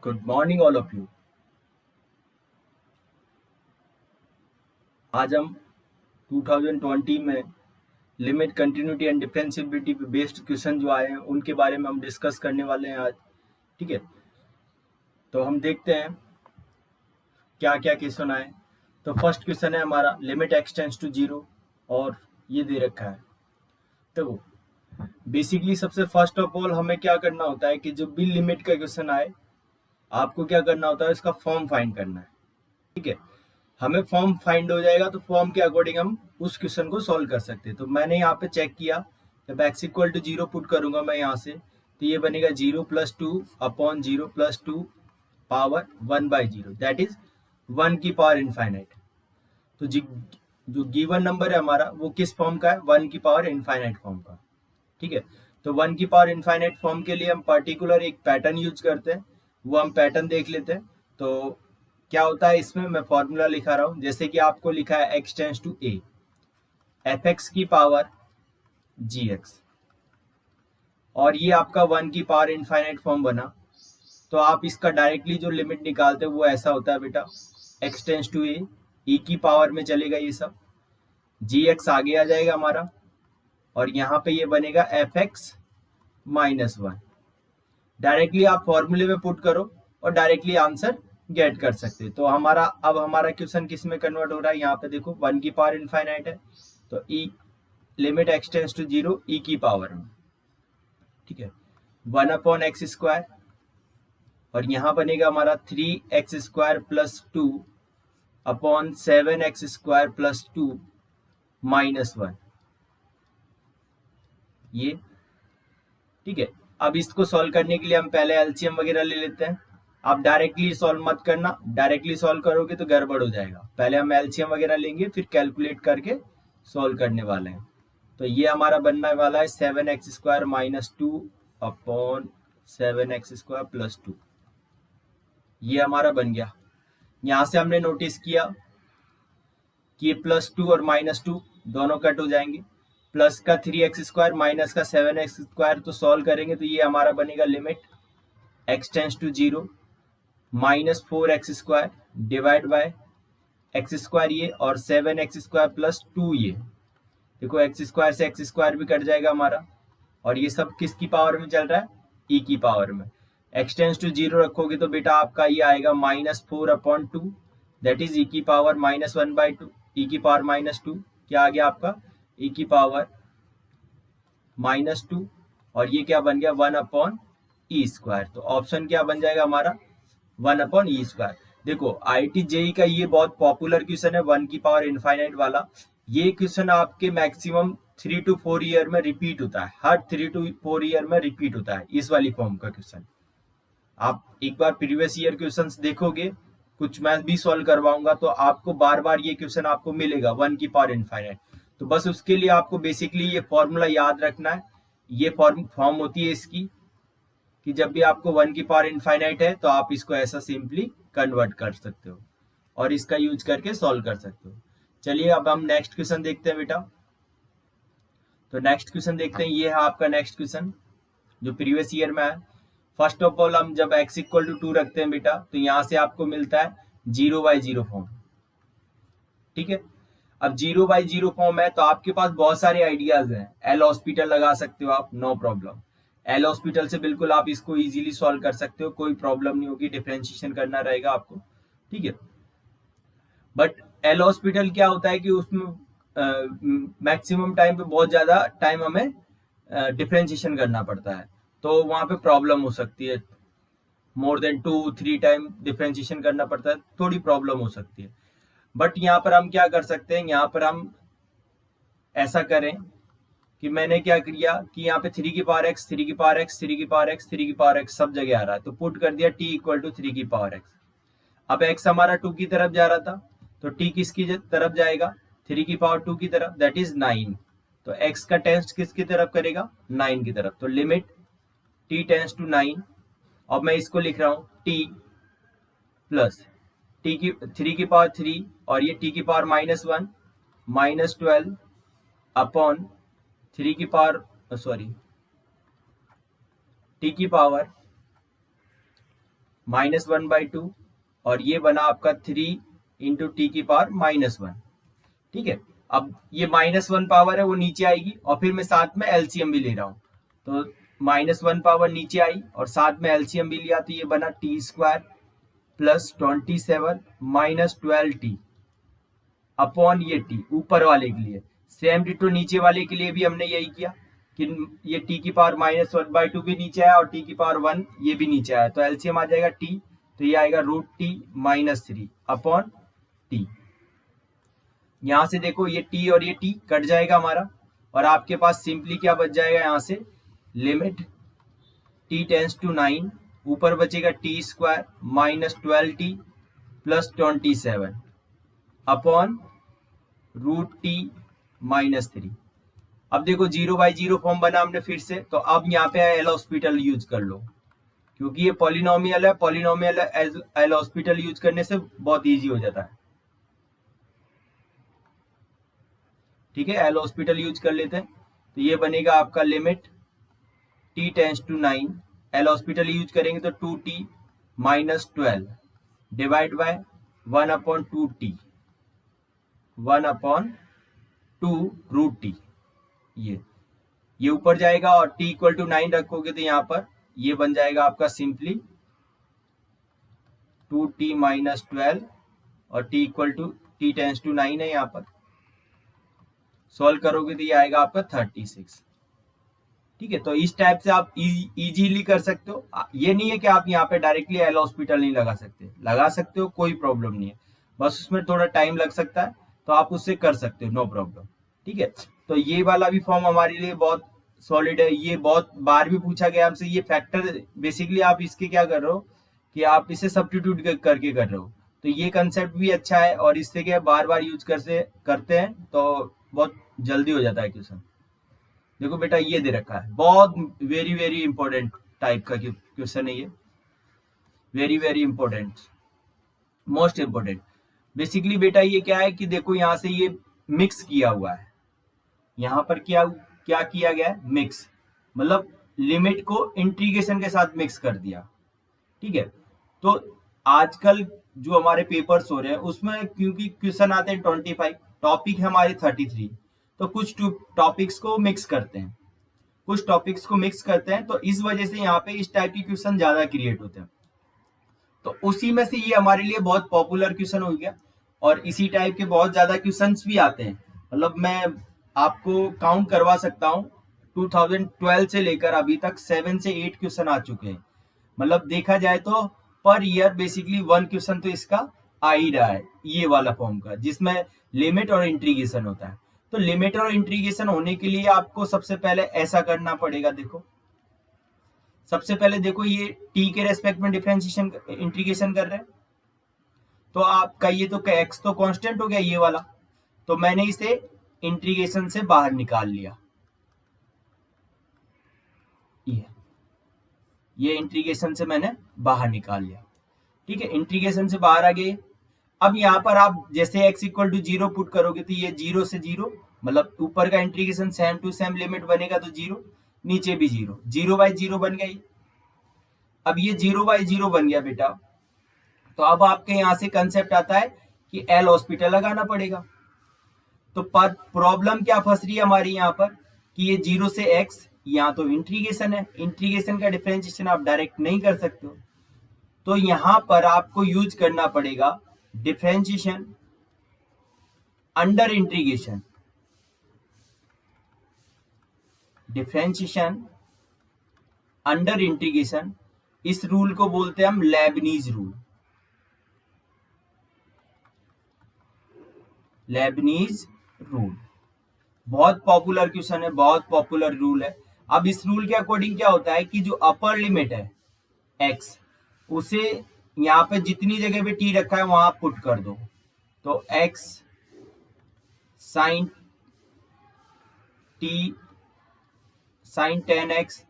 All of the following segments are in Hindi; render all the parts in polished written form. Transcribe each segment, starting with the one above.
Good morning all of you. आज हम 2020 में लिमिट कंटिन्यूटी एंड डिफरेंशिएबिलिटी पे बेस्ड क्वेश्चन जो आए हैं उनके बारे में हम डिस्कस करने वाले हैं आज। ठीक है, तो हम देखते हैं क्या क्या क्वेश्चन आए। तो फर्स्ट क्वेश्चन है हमारा limit X tends to zero और ये दे रखा है। तो बेसिकली सबसे फर्स्ट ऑफ ऑल हमें क्या करना होता है कि जो भी लिमिट का क्वेश्चन आए आपको क्या करना होता है, इसका फॉर्म फाइंड करना है। ठीक है, हमें फॉर्म फाइंड हो जाएगा तो फॉर्म के अकॉर्डिंग हम उस क्वेश्चन को सॉल्व कर सकते हैं। तो मैंने यहाँ पे चेक किया, जब X equal to zero put करूंगा मैं यहाँ से, तो ये बनेगा 0+2/0+2 पावर 1/0, दैट इज 1 की पावर इनफाइनाइट। तो जो गिवन नंबर है हमारा वो किस फॉर्म का है, 1 की पावर इनफाइनाइट फॉर्म का। ठीक है, तो 1 की पावर इनफाइनाइट फॉर्म के लिए हम पर्टिकुलर एक पैटर्न यूज करते हैं, वो हम पैटर्न देख लेते हैं। तो क्या होता है इसमें, मैं फॉर्मूला लिखा रहा हूं, जैसे कि आपको लिखा है x tends to a, fx की पावर gx, और ये आपका 1 की पावर इनफाइनाइट फॉर्म बना। तो आप इसका डायरेक्टली जो लिमिट निकालते हो वो ऐसा होता है बेटा, x tends to a, e की पावर में चलेगा ये सब, gx आगे आ जाएगा हमारा, और यहाँ पे ये बनेगा fx -1। डायरेक्टली आप फॉर्मूले में पुट करो और डायरेक्टली आंसर गेट कर सकते हैं। तो हमारा क्वेश्चन किस में कन्वर्ट हो रहा है, यहाँ पे देखो 1 की पावर इनफाइनाइट है, तो e limit X tends to zero e की पावर में। ठीक है, 1/x², और यहाँ बनेगा हमारा 3x² + 2/7x² + 2 -1 ये। ठीक है, अब इसको सॉल्व करने के लिए हम पहले एलसीएम वगैरह ले लेते हैं। आप डायरेक्टली सॉल्व मत करना, डायरेक्टली सॉल्व करोगे तो गड़बड़ हो जाएगा। पहले हम एलसीएम वगैरह लेंगे फिर कैलकुलेट करके सॉल्व करने वाले हैं। तो ये हमारा बनने वाला है 7x² - 2/7x² + 2। ये हमारा बन गया। यहाँ से हमने नोटिस किया कि +2 और -2 दोनों कट हो जाएंगे, प्लस का 3x² माइनस का 7x², तो सॉल्व करेंगे तो ये हमारा बनेगा लिमिट x टेंस टू जीरो -4x² डिवाइड बाय x² ये, और 7x² + 2 ये। देखो x² से x² भी कट जाएगा हमारा, और ये सब किसकी पावर में चल रहा है, e की पावर में। x टेंस टू जीरो रखोगे तो बेटा आपका ये आएगा -4/2, दैट इज e की पावर -1/2, e की पावर -2 क्या आ गया आपका, e की पावर -2, और ये क्या बन गया 1/e²। तो ऑप्शन क्या बन जाएगा हमारा 1/e²। देखो IIT JEE का ये बहुत पॉपुलर क्वेश्चन है, 1 की पावर इनफाइनाइट वाला। ये क्वेश्चन आपके मैक्सिमम 3 to 4 ईयर में रिपीट होता है, हर 3 to 4 ईयर में रिपीट होता है इस वाली फॉर्म का क्वेश्चन। आप एक बार प्रीवियस ईयर क्वेश्चंस देखोगे, कुछ मैं भी सॉल्व करवाऊंगा, तो आपको बार बार ये क्वेश्चन आपको मिलेगा 1 की पावर इनफाइनाइट। तो बस उसके लिए आपको बेसिकली ये फॉर्मूला याद रखना है। ये फॉर्म होती है इसकी कि जब भी आपको 1 की पावर इनफाइनाइट है तो आप इसको ऐसा सिंपली कन्वर्ट कर सकते हो और इसका यूज करके सॉल्व कर सकते हो। चलिए अब हम नेक्स्ट क्वेश्चन देखते हैं बेटा। तो नेक्स्ट क्वेश्चन देखते हैं, ये है आपका नेक्स्ट क्वेश्चन जो प्रीवियस ईयर में है। फर्स्ट ऑफ ऑल हम जब x = 2 रखते हैं बेटा, तो यहाँ से आपको मिलता है 0/0 फॉर्म। ठीक है, अब 0/0 फॉर्म है तो आपके पास बहुत सारे आइडियाज हैं। एल हॉस्पिटल लगा सकते हो आप, नो प्रॉब्लम। एल हॉस्पिटल से बिल्कुल आप इसको इजीली सॉल्व कर सकते हो, कोई प्रॉब्लम नहीं होगी, डिफरेंशिएशन करना रहेगा आपको। ठीक है, बट एल हॉस्पिटल क्या होता है कि उसमें मैक्सिमम टाइम पे बहुत ज्यादा टाइम हमें डिफरेंशिएशन करना पड़ता है, तो वहां पे प्रॉब्लम हो सकती है। मोर देन 2-3 टाइम डिफरेंशिएशन करना पड़ता है, थोड़ी प्रॉब्लम हो सकती है। बट यहाँ पर हम क्या कर सकते हैं, यहाँ पर हम ऐसा करें कि मैंने क्या किया कि यहाँ पे 3 की पावर x, 3 की पावर x, 3 की पावर x, 3 की पावर x सब जगह आ रहा है, तो पुट कर दिया t = 3 की पावर x। अब x हमारा 2 की तरफ जा रहा था, तो t किसकी तरफ जाएगा, 3 की पावर 2 की तरफ, दैट इज 9। तो x का टेंस किसकी तरफ करेगा, 9 की तरफ। तो लिमिट t टेंस टू 9, अब मैं इसको लिख रहा हूं t प्लस t की 3 की पावर 3, और ये t की पावर -1 -12 अपॉन 3 की पावर t की पावर -1/2 और ये बना आपका 3 इंटू टी की पावर -1। ठीक है, अब ये -1 पावर है वो नीचे आएगी और फिर मैं साथ में एलसीएम भी ले रहा हूँ, तो -1 पावर नीचे आई और साथ में एलसीएम भी लिया, तो ये बना t² plus 27 minus 12t upon ये t ऊपर वाले के लिए। सेम डिटो नीचे वाले के लिए भी हमने यही किया कि ये t की पावर -1/2 भी नीचे आया और t की पावर 1 ये भी नीचे आया, तो एलसीएम आ जाएगा t, तो ये आएगा √t-3 अपॉन t। यहां से देखो ये t और ये t कट जाएगा हमारा और आपके पास सिंपली क्या बच जाएगा, यहां से लिमिट t टेंस टू 9, ऊपर बचेगा t² minus 12t plus 27 upon √t-3। अब देखो 0/0 फॉर्म बना हमने फिर से, तो अब यहाँ पे एल हॉस्पिटल यूज कर लो, क्योंकि ये पॉलिनोमियल है, पॉलिनोमियल एल हॉस्पिटल यूज करने से बहुत इजी हो जाता है। ठीक है, एल हॉस्पिटल यूज कर लेते हैं, तो ये बनेगा आपका limit t tends to 9, L'Hospital use करेंगे तो 2t minus 12 divide by 1/2t 1/2 √t। ये ऊपर जाएगा और t इक्वल टू 9 रखोगे तो यहाँ पर ये बन जाएगा आपका सिंपली 2t माइनस 12 और t equal to t tends to 9 है, यहाँ पर सॉल्व करोगे तो ये आएगा आपका 36। ठीक है, तो इस टाइप से आप इजीली कर सकते हो। ये नहीं है कि आप यहाँ पे डायरेक्टली एल हॉस्पिटल नहीं लगा सकते हो, कोई प्रॉब्लम नहीं है, बस उसमें थोड़ा टाइम लग सकता है, तो आप उससे कर सकते हो, नो प्रॉब्लम। ठीक है, तो ये वाला भी फॉर्म हमारे लिए बहुत सॉलिड है, ये बहुत बार भी पूछा गया हमसे। ये फैक्टर बेसिकली आप इसके क्या कर रहे हो कि आप इसे सब्स्टिट्यूट करके कर रहे हो, तो ये कंसेप्ट भी अच्छा है और इससे क्या बार बार यूज करते हैं तो बहुत जल्दी हो जाता है क्वेश्चन। देखो बेटा ये दे रखा है, बहुत वेरी वेरी इंपॉर्टेंट टाइप का क्वेश्चन है ये, very very important, most important. Basically बेटा ये क्या है कि देखो यहाँ से ये मिक्स किया हुआ है, यहाँ पर क्या किया गया है, मिक्स, मतलब लिमिट को इंटीग्रेशन के साथ मिक्स कर दिया। ठीक है, तो आजकल जो हमारे पेपर्स हो रहे हैं उसमें क्योंकि क्वेश्चन आते हैं 25, टॉपिक है हमारे 33, तो कुछ टॉपिक्स को मिक्स करते हैं, तो इस वजह से यहाँ पे इस टाइप के क्वेश्चन ज्यादा क्रिएट होते हैं। तो उसी में से ये हमारे लिए बहुत पॉपुलर क्वेश्चन हो गया और इसी टाइप के बहुत ज्यादा क्वेश्चंस भी आते हैं। मतलब मैं आपको काउंट करवा सकता हूँ, 2012 से लेकर अभी तक 7 से 8 क्वेश्चन आ चुके हैं। मतलब देखा जाए तो पर ईयर बेसिकली 1 क्वेश्चन तो इसका आ ही रहा है, ये वाला फॉर्म का, जिसमें लिमिट और इंटीग्रेशन होता है। तो लिमिट और इंटीग्रेशन होने के लिए आपको सबसे पहले ऐसा करना पड़ेगा। देखो सबसे पहले देखो ये t के रेस्पेक्ट में डिफरेंशिएशन इंटीग्रेशन कर रहे हैं, तो आपका ये तो x तो कांस्टेंट हो गया ये वाला, तो मैंने इसे इंटीग्रेशन से बाहर निकाल लिया, ये इंटीग्रेशन से मैंने बाहर निकाल लिया। ठीक है, इंटीग्रेशन से बाहर आ गए। अब यहाँ पर आप जैसे x इक्वल टू 0 पुट करोगे तो ये 0 से 0, मतलब ऊपर का integration same to same limit बनेगा तो 0, नीचे भी 0, 0/0 बन गया ये। अब ये 0/0 बन गया बेटा, तो अब आपके यहाँ से कंसेप्ट आता है कि एल हॉस्पिटल लगाना पड़ेगा। तो पर प्रॉब्लम क्या फंस रही है हमारी यहाँ पर कि ये 0 से x, यहाँ तो इंटीग्रेशन है, इंटीग्रेशन का डिफरेंशिएशन आप डायरेक्ट नहीं कर सकते हो, तो यहां पर आपको यूज करना पड़ेगा differentiation under integration. Differentiation under integration, इस रूल को बोलते हैं हम लेबनीज रूल। लेबनीज रूल बहुत पॉपुलर क्वेश्चन है, बहुत पॉपुलर रूल है। अब इस रूल के अकॉर्डिंग क्या होता है कि जो अपर लिमिट है x, उसे यहाँ पे जितनी जगह पे t रखा है वहां पुट कर दो, तो x sign t sign 10x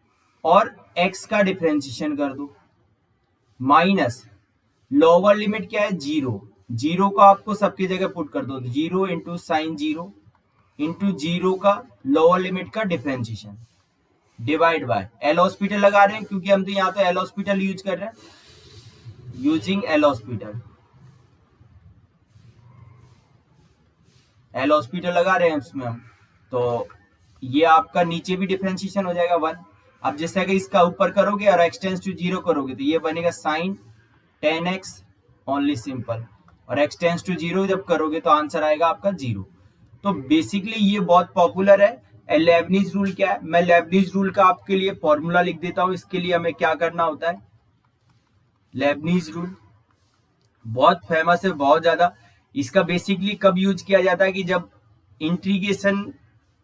और x का डिफरेंशिएशन कर दो, माइनस लोअर लिमिट क्या है 0, 0 को आपको सबकी जगह पुट कर दो, 0 इंटू साइन 0 इंटू 0 का लोअर लिमिट का differentiation divide by L hospital लगा रहे हैं, क्योंकि हम तो यहाँ तो एल हॉस्पिटल यूज कर रहे हैं, using L hospital, L hospital लगा रहे हैं इसमें हम, तो ये आपका नीचे भी डिफरेंशिएशन हो जाएगा 1। अब जैसे अगर इसका ऊपर करोगे और x टेंस टू 0 करोगे तो ये बनेगा साइन 10x ओनली सिंपल, और x टेंस टू 0 जब करोगे तो आंसर आएगा आपका 0। तो बेसिकली ये बहुत पॉपुलर है। लेबनीज रूल क्या है, मैं लेबनीज रूल का आपके लिए फॉर्मूला लिख देता हूं। इसके लिए हमें क्या करना होता है, लेबनीज रूल बहुत फेमस है, बहुत ज्यादा। इसका बेसिकली कब यूज किया जाता है कि जब इंटीग्रेशन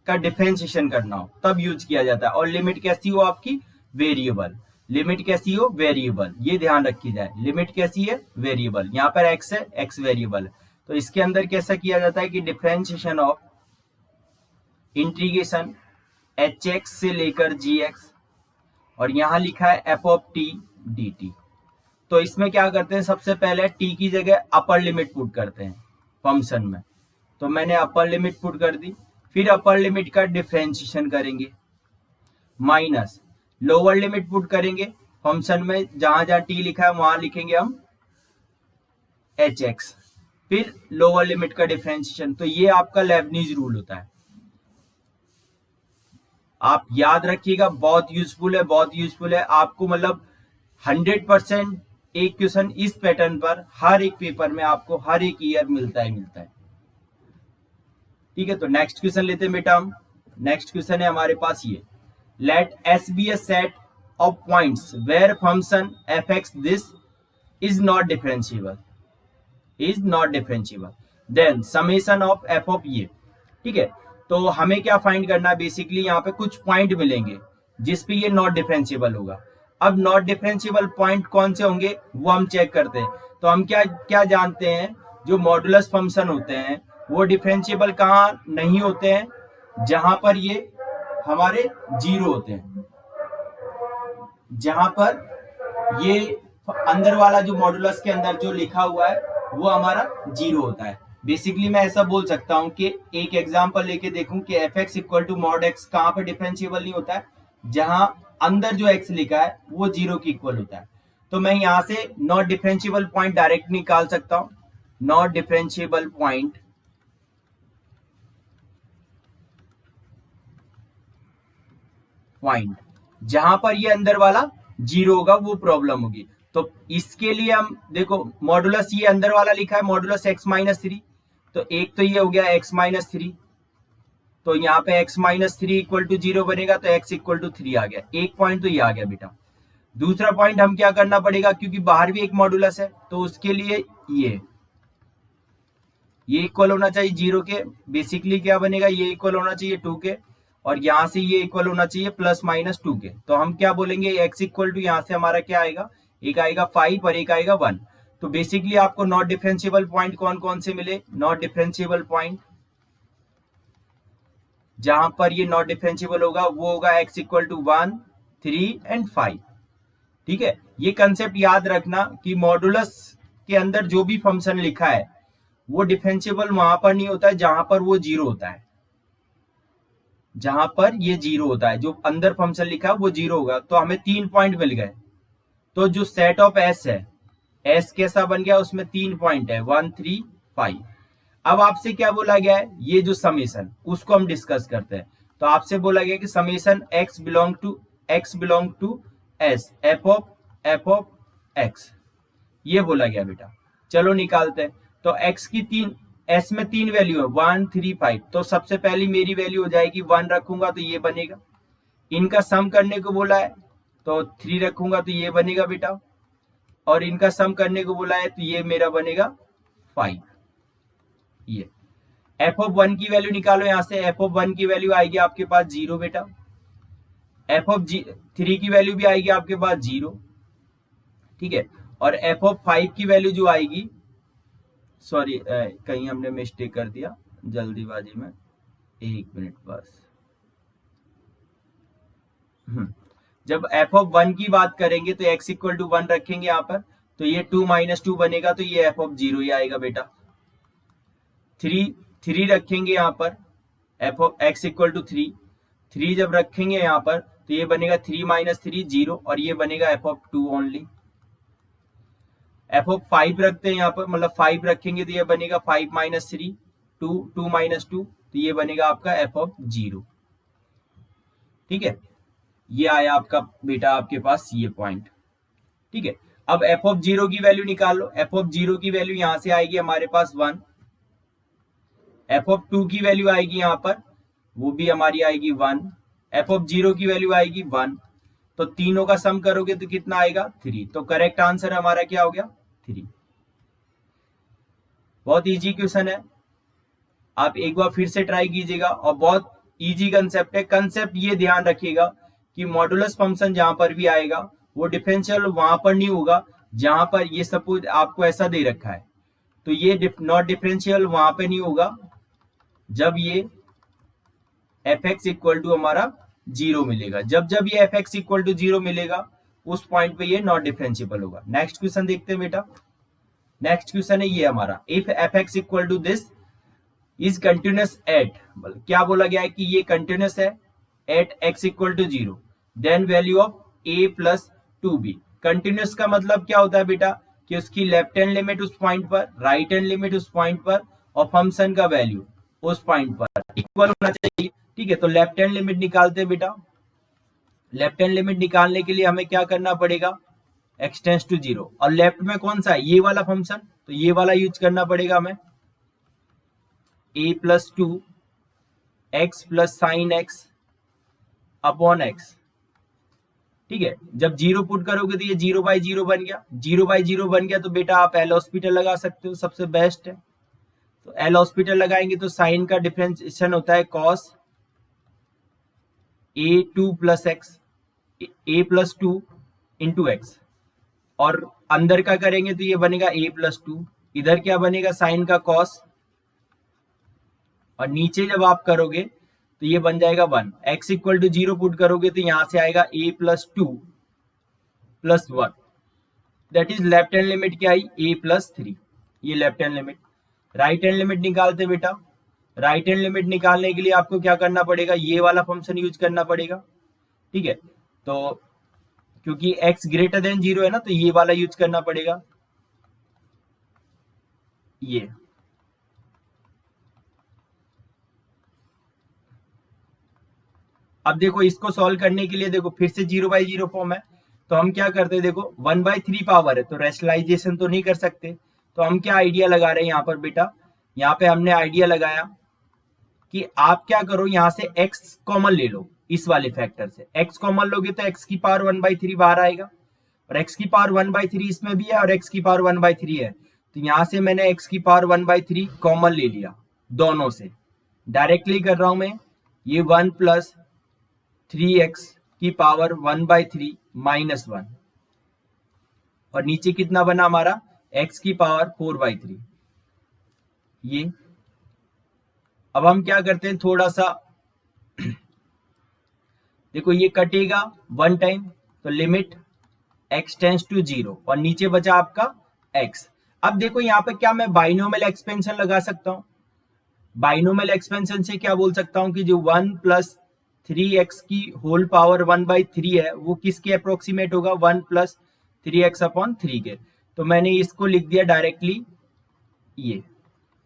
का डिफरेंशिएशन करना हो तब यूज किया जाता है। और लिमिट कैसी हो आपकी, वेरिएबल। लिमिट कैसी हो, वेरिएबल, ये ध्यान रखी जाए। लिमिट कैसी है, वेरिएबल। यहाँ पर x है, x वेरिएबल है, तो इसके अंदर कैसा किया जाता है कि डिफरेंशिएशन ऑफ इंटीग्रेशन hx से लेकर gx, और यहां लिखा है f ऑफ t dt। तो इसमें क्या करते हैं, सबसे पहले t की जगह अपर लिमिट पुट करते हैं फंक्शन में। तो मैंने अपर लिमिट पुट कर दी, फिर अपर लिमिट का डिफरेंशिएशन करेंगे, माइनस लोअर लिमिट पुट करेंगे फंक्शन में, जहां जहां t लिखा है वहां लिखेंगे हम hx, फिर लोअर लिमिट का डिफरेंशिएशन। तो ये आपका लेबनीज रूल होता है, आप याद रखिएगा, बहुत यूजफुल है, बहुत यूजफुल है आपको। मतलब 100% एक क्वेश्चन इस पैटर्न पर हर एक पेपर में आपको हर एक ईयर मिलता है। ठीक है, तो नेक्स्ट क्वेश्चन लेते हैं बेटा हम। नेक्स्ट क्वेश्चन है हमारे पास ये, let S be a set of points where function F X this is not differentiable, then summation of F of ये। ठीक है, तो हमें क्या फाइंड करना है, बेसिकली यहाँ पे कुछ पॉइंट मिलेंगे जिस पे ये नॉट डिफरेंशिएबल होगा। अब नॉट डिफरेंशिएबल पॉइंट कौन से होंगे वो हम चेक करते हैं। तो हम क्या क्या जानते हैं, जो मॉडुलस फंक्शन होते हैं वो डिफरेंशिएबल कहाँ नहीं होते हैं, जहां पर ये हमारे जीरो होते हैं, जहां पर ये अंदर वाला जो मॉडुलस के अंदर जो लिखा हुआ है वो हमारा जीरो होता है। बेसिकली मैं ऐसा बोल सकता हूं कि एक एग्जांपल लेके देखूं कि F X equal to mod X कहां पर डिफरेंशिएबल नहीं होता है, जहां अंदर जो एक्स लिखा है वो जीरो की इक्वल होता है। तो मैं यहां से नॉट डिफरेंशिएबल पॉइंट डायरेक्ट निकाल सकता हूं। नॉट डिफरेंशिएबल पॉइंट जहां पर ये अंदर वाला जीरो होगा वो प्रॉब्लम होगी। तो इसके लिए हम देखो, मॉडुलस ये अंदर वाला लिखा है मॉडुलस एक्स माइनस थ्री, तो एक तो ये हो गया एक्स माइनस थ्री, तो यहाँ पे X minus three equal to zero बनेगा, तो एक्स इक्वल टू थ्री आ गया। एक पॉइंट तो ये आ गया बेटा। दूसरा पॉइंट हम क्या करना पड़ेगा, क्योंकि बाहर भी एक मॉडुलस है, तो उसके लिए ये इक्वल होना चाहिए जीरो के। बेसिकली क्या बनेगा, ये इक्वल होना चाहिए टू के, और यहां से ये इक्वल होना चाहिए प्लस माइनस टू के। तो हम क्या बोलेंगे, एक्स इक्वल टू यहां से हमारा क्या आएगा, एक आएगा 5 और एक आएगा 1। तो बेसिकली आपको नॉट डिफरेंशिएबल पॉइंट कौन कौन से मिले, नॉट डिफरेंशिएबल पॉइंट जहां पर ये नॉट डिफरेंशिएबल होगा वो होगा एक्स इक्वल टू 1, 3 एंड 5। ठीक है, ये कंसेप्ट याद रखना कि मॉडुलस के अंदर जो भी फंक्शन लिखा है वो डिफरेंशिएबल वहां पर नहीं होता है जहां पर वो जीरो होता है, जहां पर ये जीरो होता है, जो अंदर फंक्शन लिखा है वो जीरो होगा। तो हमें 3 पॉइंट मिल गए। तो जो सेट ऑफ एस है, एस कैसा बन गया, उसमें 3 पॉइंट है, 1, 3, 5। अब आपसे क्या बोला गया है, ये जो समेशन उसको हम डिस्कस करते हैं। तो आपसे बोला गया कि summation x belong to S F of X, ये बोला गया बेटा। चलो निकालते हैं। तो x की s में 3 वैल्यू है, 1, 3, 5। तो सबसे पहली मेरी वैल्यू हो जाएगी 1 रखूंगा तो ये बनेगा। इनका सम करने को बोला है तो 3 रखूंगा तो ये बनेगा बेटा, और इनका सम करने को बोला है तो ये मेरा बनेगा 5। ये एफ ऑफ 1 की वैल्यू निकालो, यहां से एफ ऑफ 1 की वैल्यू आएगी आपके पास 0 बेटा, एफ ऑफ 3 की वैल्यू भी आएगी आपके पास 0। ठीक है, और एफ ऑफ 5 की वैल्यू जो आएगी, सॉरी कहीं हमने मिस्टेक कर दिया जल्दीबाजी में, 1 मिनट बस। जब एफ ऑफ 1 की बात करेंगे तो x इक्वल टू 1 रखेंगे यहाँ पर, तो ये 2 माइनस 2 बनेगा, तो ये एफ ऑफ 0 ही आएगा बेटा। 3 रखेंगे यहाँ पर, F of x equal to 3 जब रखेंगे यहाँ पर तो ये बनेगा 3 माइनस 3 0, और ये बनेगा F of 2 only. F of 5 रखते हैं यहाँ पर, मतलब 5 रखेंगे तो ये बनेगा 5 माइनस 3, 2 माइनस 2, तो ये बनेगा आपका एफ ऑफ 0। ठीक है, ये आया आपका बेटा आपके पास ये पॉइंट। ठीक है, अब एफ ऑफ 0 की वैल्यू निकाल लो। एफ ऑफ 0 की वैल्यू यहां से आएगी हमारे पास 1। एफ ऑफ 2 की वैल्यू आएगी यहां पर, वो भी हमारी आएगी 1। एफ ऑफ 0 की वैल्यू आएगी 1। तो तीनों का सम करोगे तो कितना आएगा 3। तो करेक्ट आंसर हमारा क्या हो गया 3। बहुत इजी क्वेश्चन है, आप एक बार फिर से ट्राई कीजिएगा और बहुत इजी कंसेप्ट है। कंसेप्ट ये ध्यान रखिएगा कि मॉडुलस फंक्शन जहां पर भी आएगा वो डिफरेंशियल वहां पर नहीं होगा जहां पर ये सपोज आपको ऐसा दे रखा है, तो ये नॉट डिफरेंशियल वहां पे नहीं होगा जब ये एफ एक्स इक्वल टू हमारा 0 मिलेगा। जब जब ये एफ एक्स इक्वल टू 0 मिलेगा उस पॉइंट पे ये नॉट डिफरेंशिएबल होगा। नेक्स्ट क्वेश्चन देखते हैं बेटा। नेक्स्ट क्वेश्चन है ये हमारा, if F X equal to this is continuous at, क्या बोला गया है कि ये कंटिन्यूस है at X equal to 0, then value of A plus 2b। Continuous का मतलब क्या होता है बेटा कि उसकी लेफ्ट हैंड लिमिट उस पॉइंट पर, राइट हैंड लिमिट उस पॉइंट पर, और फंक्शन का वैल्यू उस पॉइंट पर इक्वल होना चाहिए। ठीक है, तो लेफ्ट हैंड लिमिट निकालते हैं बेटा। लेफ्ट हैंड लिमिट निकालने के लिए हमें क्या करना पड़ेगा, एक्स टेंस टू 0, और लेफ्ट में कौन सा है ये वाला फंक्शन, तो ये वाला यूज करना पड़ेगा हमें, a plus 2 x plus sine x upon x. ठीक है, जब 0 पुट करोगे तो ये 0/0 बन गया। 0/0 बन गया तो बेटा आप एल हॉस्पिटल लगा सकते हो, सबसे बेस्ट है। तो एल हॉस्पिटल लगाएंगे तो साइन का डिफरेंशिएशन होता है cos a2 plus x, a plus 2 into x, और अंदर का करेंगे तो ये बनेगा a प्लस 2, इधर क्या बनेगा साइन का कॉस, और नीचे जब आप करोगे तो ये बन जाएगा 1। एक्स इक्वल टू 0 पुट करोगे तो यहां से आएगा a plus 2 plus 1, that is left hand limit क्या आई a प्लस 3, ये left hand limit. Right hand limit निकालते बेटा। राइट हैंड लिमिट निकालने के लिए आपको क्या करना पड़ेगा, ये वाला फंक्शन यूज करना पड़ेगा। ठीक है, तो क्योंकि x ग्रेटर देन 0 है ना, तो ये वाला यूज करना पड़ेगा, ये। अब देखो इसको सॉल्व करने के लिए देखो फिर से 0/0 फॉर्म है, तो हम क्या करते हैं, देखो 1/3 पावर है तो रेशनलाइजेशन तो नहीं कर सकते, तो हम क्या आइडिया लगा रहे हैं यहाँ पर बेटा, यहाँ पे हमने आइडिया लगाया कि आप क्या करो, यहाँ से x कॉमन ले लो, इस वाले फैक्टर से x कॉमन लोगे तो x की पावर 1/3 बाहर आएगा, और x की पावर 1/3 इसमें भी है और x की पावर 1/3 है, तो यहां से मैंने x की पावर 1/3 कॉमन ले लिया दोनों से। डायरेक्टली कर रहा हूं मैं, ये 1 प्लस 3x की पावर 1/3 माइनस 1, और नीचे कितना बना हमारा x की पावर 4/3, ये। अब हम क्या करते हैं, थोड़ा सा देखो ये कटेगा 1 टाइम, तो लिमिट x टेंस टू 0, और नीचे बचा आपका x। अब देखो यहाँ पे क्या मैं बाइनोमियल एक्सपेंशन लगा सकता हूं। बाइनोमियल एक्सपेंशन से क्या बोल सकता हूं कि जो 1 प्लस 3x की होल पावर 1/3 है वो किसके अप्रोक्सीमेट होगा, 1 प्लस 3x अपॉन 3 के। तो मैंने इसको लिख दिया डायरेक्टली, ये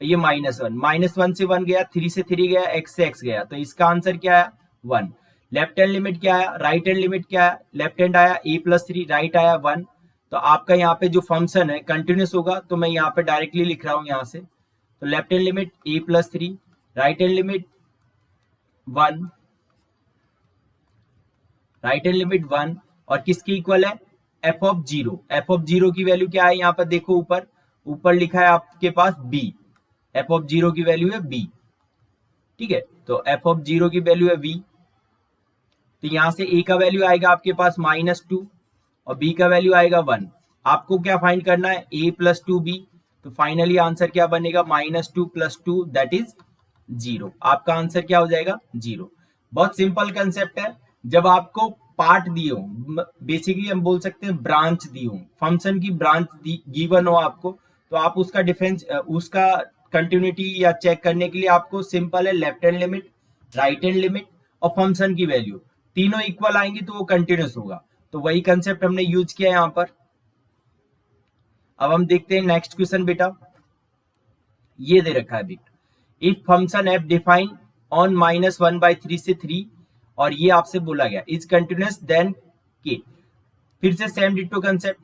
-1 से 1 गया, 3 से 3 गया, x से x गया, तो इसका आंसर क्या आया 1। लेफ्ट हैंड लिमिट क्या आया, राइट हैंड लिमिट क्या है, लेफ्ट हैंड आया a प्लस 3, राइट आया 1। तो आपका यहाँ पे जो फंक्शन है कंटिन्यूस होगा, तो मैं यहाँ पे डायरेक्टली लिख रहा हूँ यहाँ से, तो left hand limit a plus 3, right hand limit 1, right hand limit 1, और किसकी इक्वल है f ऑफ 0। f ऑफ 0 की वैल्यू क्या है, यहाँ पर देखो ऊपर ऊपर लिखा है आपके पास b, f ऑफ 0 की वैल्यू है b। ठीक है, तो f ऑफ 0 की वैल्यू है v, तो यहां से a का वैल्यू आएगा आपके पास -2 और b का वैल्यू आएगा 1। आपको क्या फाइंड करना है, a प्लस 2b, तो फाइनली आंसर क्या बनेगा -2 प्लस 2 दैट इज 0। आपका आंसर क्या हो जाएगा 0। बहुत सिंपल कंसेप्ट है। जब आपको पार्ट दिए हो, बेसिकली हम बोल सकते हैं ब्रांच दी हो, फंक्शन की ब्रांच गिवन हो आपको, तो आप उसका डिफरेंस, उसका कंटिन्यूटी या चेक करने के लिए आपको सिंपल है, left hand limit, right hand limit और फंक्शन की वैल्यू तीनों इक्वल आएंगी तो वो कंटिन्यूस होगा। तो वही कंसेप्ट हमने यूज किया यहाँ पर। अब हम देखते हैं नेक्स्ट क्वेश्चन बेटा, ये दे रखा है बेटा, if function F define on -1/3 से 3 और ये आपसे बोला गया इज कंटिन्यूअस देन के, फिर से सेम डिटो कंसेप्ट।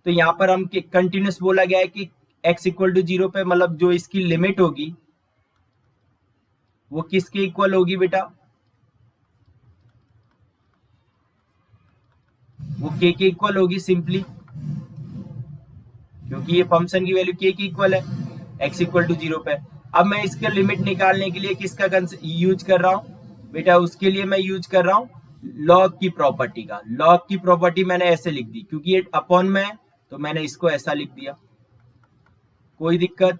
तो यहाँ पर हम कंटिन्यूअस बोला गया है कि x इक्वल टू 0 पे, मतलब जो इसकी लिमिट होगी वो किसके इक्वल होगी बेटा, वो k के इक्वल होगी सिंपली, क्योंकि ये फंक्शन की वैल्यू k की इक्वल है x इक्वल टू 0 पे। अब मैं इसके लिमिट निकालने के लिए किसका यूज कर रहा हूं बेटा, उसके लिए मैं यूज कर रहा हूं लॉग की प्रॉपर्टी का। लॉग की प्रॉपर्टी मैंने ऐसे लिख दी, क्योंकि ये अपॉन में है तो मैंने इसको ऐसा लिख दिया, कोई दिक्कत।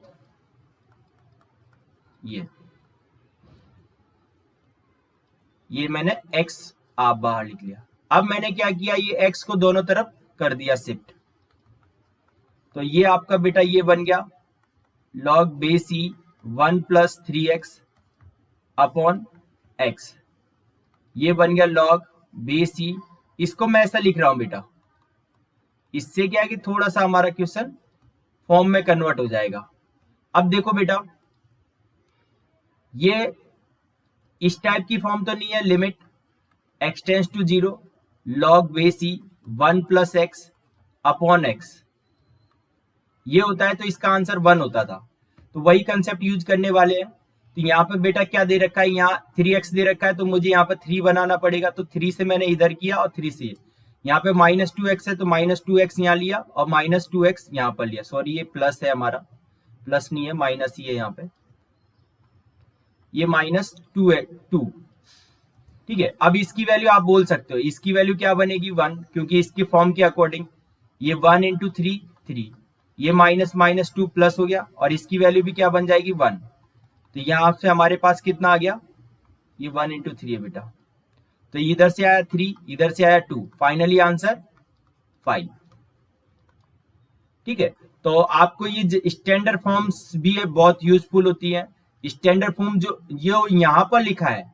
ये मैंने x आप बाहर लिख लिया। अब मैंने क्या किया, ये x को दोनों तरफ कर दिया शिफ्ट, तो ये आपका बेटा ये बन गया log base E 1 + 3x upon x, ये बन गया लॉग बेस ई। इसको मैं ऐसा लिख रहा हूं बेटा, इससे क्या है कि थोड़ा सा हमारा क्वेश्चन फॉर्म में कन्वर्ट हो जाएगा। अब देखो बेटा, ये इस टाइप की फॉर्म तो नहीं है, limit x tends to 0 log base E 1 + x upon x, ये होता है तो इसका आंसर 1 होता था, तो वही कंसेप्ट यूज करने वाले हैं। तो यहाँ पे बेटा क्या दे रखा है, यहाँ 3x दे रखा है तो मुझे यहाँ पे 3 बनाना पड़ेगा, तो 3 से मैंने इधर किया और 3 से यहाँ पे -2x है तो -2x यहाँ लिया और -2x यहाँ पर लिया। सॉरी ये प्लस है हमारा, प्लस नहीं है माइनस ही है यहाँ पे, ये -2 है 2, ठीक है। अब इसकी वैल्यू आप बोल सकते हो, इसकी वैल्यू क्या बनेगी 1, क्योंकि इसके फॉर्म के अकॉर्डिंग ये 1 × 3 3, ये -2 प्लस हो गया और इसकी वैल्यू भी क्या बन जाएगी 1, तो यहाँ से हमारे पास कितना आ गया, ये 1 × 3 है बेटा, तो इधर से आया 3, इधर से आया 2, फाइनली आंसर 5, ठीक है। तो आपको ये स्टैंडर्ड फॉर्म्स भी है, बहुत यूजफुल होती है। स्टैंडर्ड फॉर्म जो यहाँ पर लिखा है,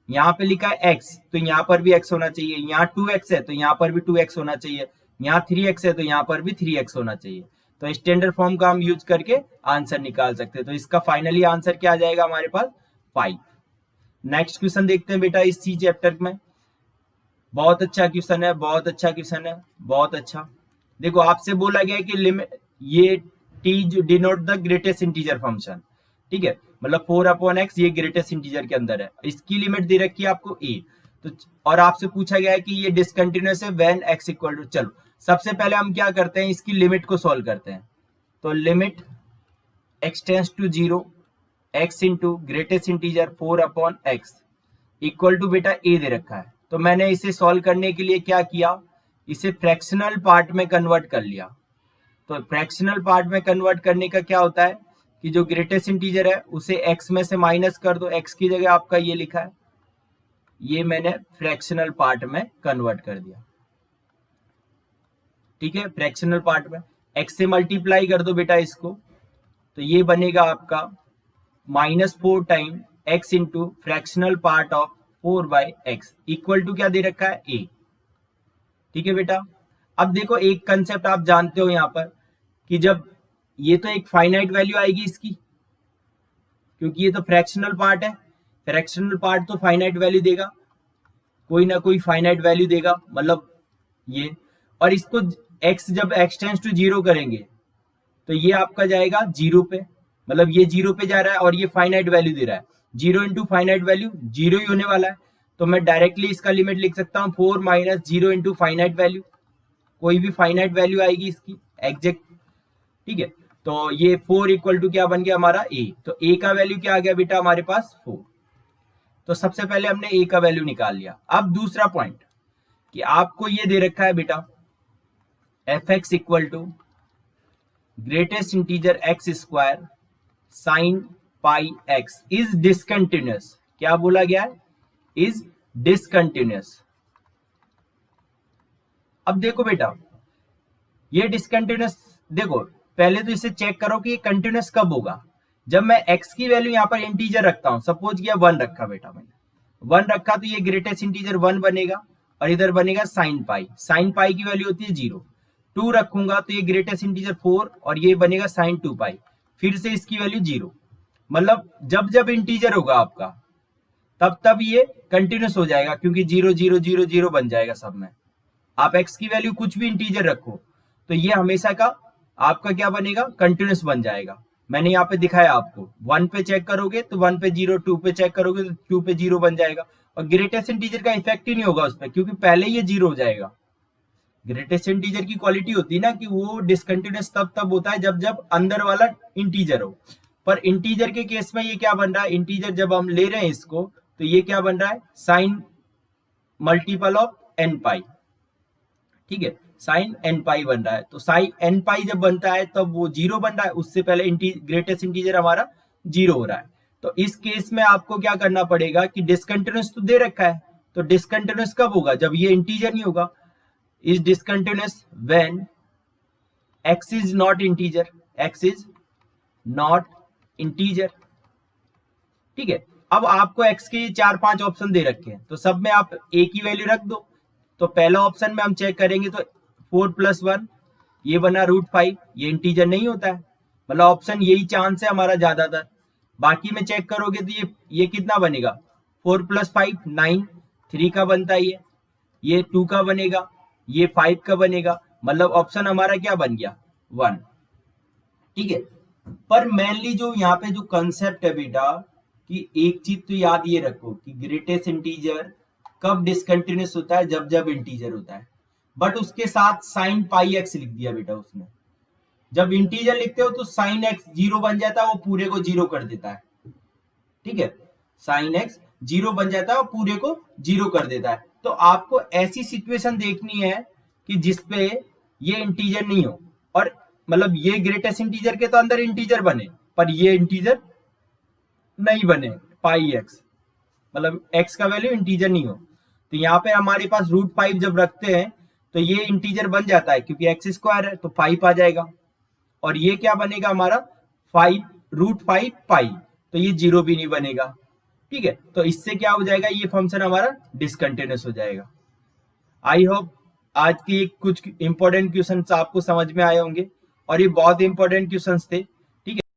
यहाँ पे लिखा है x, तो यहाँ पर भी x होना चाहिए, यहाँ 2x है तो यहाँ पर भी 2x होना चाहिए, यहाँ 3x है तो यहाँ पर भी 3x होना चाहिए। तो स्टैंडर्ड फॉर्म का हम यूज करके आंसर निकाल सकते हैं। तो इसका फाइनली आंसर क्या आ जाएगा हमारे पास 5। नेक्स्ट क्वेश्चन देखते हैं बेटा इसी चैप्टर में, बहुत अच्छा क्वेश्चन है, बहुत अच्छा क्वेश्चन है, बहुत अच्छा। देखो आपसे बोला गया है कि लिमिट, ये t denote the greatest integer function, ठीक है, मतलब 4/x ये ग्रेटेस्ट इंटीजर के अंदर है, इसकी लिमिट दे रखी है आपको a, तो और आपसे पूछा गया है कि ये डिसकंटिन्यूअस है व्हेन x इक्वल टू, चलो सबसे पहले हम क्या करते हैं, इसकी लिमिट को सॉल्व करते हैं। तो limit x tends to 0 x into greatest integer 4/x equal to बेटा a दे रखा है, तो मैंने इसे सॉल्व करने के लिए क्या किया, इसे फ्रैक्शनल पार्ट में कन्वर्ट कर लिया। तो फ्रैक्शनल पार्ट में कन्वर्ट करने का क्या होता है कि जो ग्रेटेस्ट इंटीजर है उसे x में से माइनस कर दो, x की जगह आपका ये लिखा है, ये मैंने फ्रैक्शनल पार्ट में कन्वर्ट कर दिया, ठीक है। फ्रैक्शनल पार्ट में x से मल्टीप्लाई कर दो बेटा इसको, तो ये बनेगा आपका -4 time x into fractional part of 4/x equal to क्या दे रखा है a, ठीक है बेटा। अब देखो एक कंसेप्ट आप जानते हो यहाँ पर कि जब ये तो एक फाइनाइट वैल्यू आएगी इसकी, क्योंकि ये तो फ्रैक्शनल पार्ट है, फ्रैक्शनल पार्ट तो फाइनाइट वैल्यू देगा, कोई ना कोई फाइनाइट वैल्यू देगा, मतलब ये, और इसको x जब x टेंस टू 0 करेंगे तो ये आपका जाएगा 0 पे, मतलब ये 0 पे जा रहा है और ये फाइनाइट वैल्यू दे रहा है, 0 इंटू फाइनाइट वैल्यू 0 ही होने वाला है, तो मैं डायरेक्टली इसका लिमिट लिख सकता हूँ 4 - 0 इंटू फाइनाइट वैल्यू, कोई भी फाइनाइट वैल्यू आएगी इसकी एग्जैक्ट, ठीक है। तो ये 4 इक्वल टू क्या बन गया हमारा a, तो a का वैल्यू क्या आ गया बेटा हमारे पास 4। तो सबसे पहले हमने a का वैल्यू निकाल लिया। अब दूसरा पॉइंट कि आपको ये दे रखा है बेटा fx equal to greatest integer x square sine pi x is discontinuous, क्या बोला गया है, इज डिसकंटिन्यूअस। अब देखो बेटा ये डिसकंटिन्यूअस, देखो पहले तो इसे चेक करो कि ये कंटिन्यूअस कब होगा, जब मैं x की वैल्यू यहाँ पर इंटीजर रखता हूं, सपोज किया 1 रखा बेटा, मैंने 1 रखा तो ये ग्रेटेस्ट इंटीजर 1 बनेगा और इधर बनेगा साइन पाई की वैल्यू होती है 0, 2 रखूंगा तो ये ग्रेटेस्ट इंटीजर 4 और ये बनेगा साइन 2 पाई, फिर से इसकी वैल्यू 0। मतलब जब जब इंटीजर होगा आपका तब तब ये कंटिन्यूस हो जाएगा, क्योंकि 0 0 0 0 बन जाएगा सब में। आप x की वैल्यू कुछ भी इंटीजर रखो तो ये हमेशा का आपका क्या बनेगा, कंटिन्यूस बन जाएगा। मैंने यहाँ पे दिखाया आपको, 1 पे चेक करोगे तो 1 पे 0, 2 पे चेक करोगे तो 2 पे 0 बन जाएगा, और ग्रेटेस्ट इंटीजर का इफेक्ट ही नहीं होगा उस पर, क्योंकि पहले ये 0 हो जाएगा। ग्रेटेस्ट इंटीजर की क्वालिटी होती है ना कि वो डिसकंटिन्यूस तब होता है जब जब अंदर वाला इंटीजर हो। पर इंटीजर के केस में ये क्या बन रहा है, इंटीजर जब हम ले रहे हैं इसको तो ये क्या बन रहा है, साइन मल्टीपल ऑफ एन पाई। ठीक है, साइन एन पाई बन रहा है। तो साइन एन पाई जब बनता है तब वो 0 बन रहा है, उससे पहले ग्रेटेस्ट इंटीजर हमारा 0 हो रहा है। तो इस केस में आपको क्या करना पड़ेगा कि डिसकंटिन्यूस तो दे रखा है, तो डिसकंटिन्यूस कब होगा, जब ये इंटीजर नहीं होगा। Is discontinuous when x is not integer, x is not integer. ठीक है, अब आपको x के 4-5 ऑप्शन दे रखे हैं, तो सब में आप एक ही वैल्यू रख दो। तो पहला ऑप्शन में हम चेक करेंगे तो 4 + 1 ये बना √5, ये इंटीजर नहीं होता है, मतलब ऑप्शन यही चांस है हमारा ज्यादातर। बाकी में चेक करोगे तो ये कितना बनेगा, 4 + 5 9, 3 का बनता है ये 2 का बनेगा, ये 5 का बनेगा, मतलब ऑप्शन हमारा क्या बन गया, 1। ठीक है, पर मेनली जो यहाँ पे जो कंसेप्ट है बेटा, कि एक चीज तो याद ये रखो कि ग्रेटेस्ट इंटीजर कब डिसकंटिन्यूस होता है, जब जब इंटीजर होता है। बट उसके साथ साइन पाई एक्स लिख दिया बेटा उसने। जब इंटीजर लिखते हो तो साइन एक्स 0 बन जाता है, वो पूरे को 0 कर देता है। ठीक है, साइन एक्स 0 बन जाता है और पूरे को 0 कर देता है। तो आपको ऐसी सिचुएशन देखनी है कि जिसपे ये इंटीजर नहीं हो, और मतलब ये ग्रेटेस्ट इंटीजर के तो अंदर इंटीजर बने पर ये इंटीजर नहीं बने, पाई एक्स, मतलब एक्स का वैल्यू इंटीजर नहीं हो। तो यहाँ पे हमारे पास √5 जब रखते हैं तो ये इंटीजर बन जाता है, क्योंकि एक्स स्क्वायर है तो 5 आ जाएगा, और ये क्या बनेगा हमारा 5 √5 पाई, तो ये 0 भी नहीं बनेगा। ठीक है, तो इससे क्या हो जाएगा, ये फंक्शन हमारा डिसकंटिन्यूस हो जाएगा। आई होप आज की कुछ इंपॉर्टेंट क्वेश्चन आपको समझ में आए होंगे, और ये बहुत इंपॉर्टेंट क्वेश्चन थे।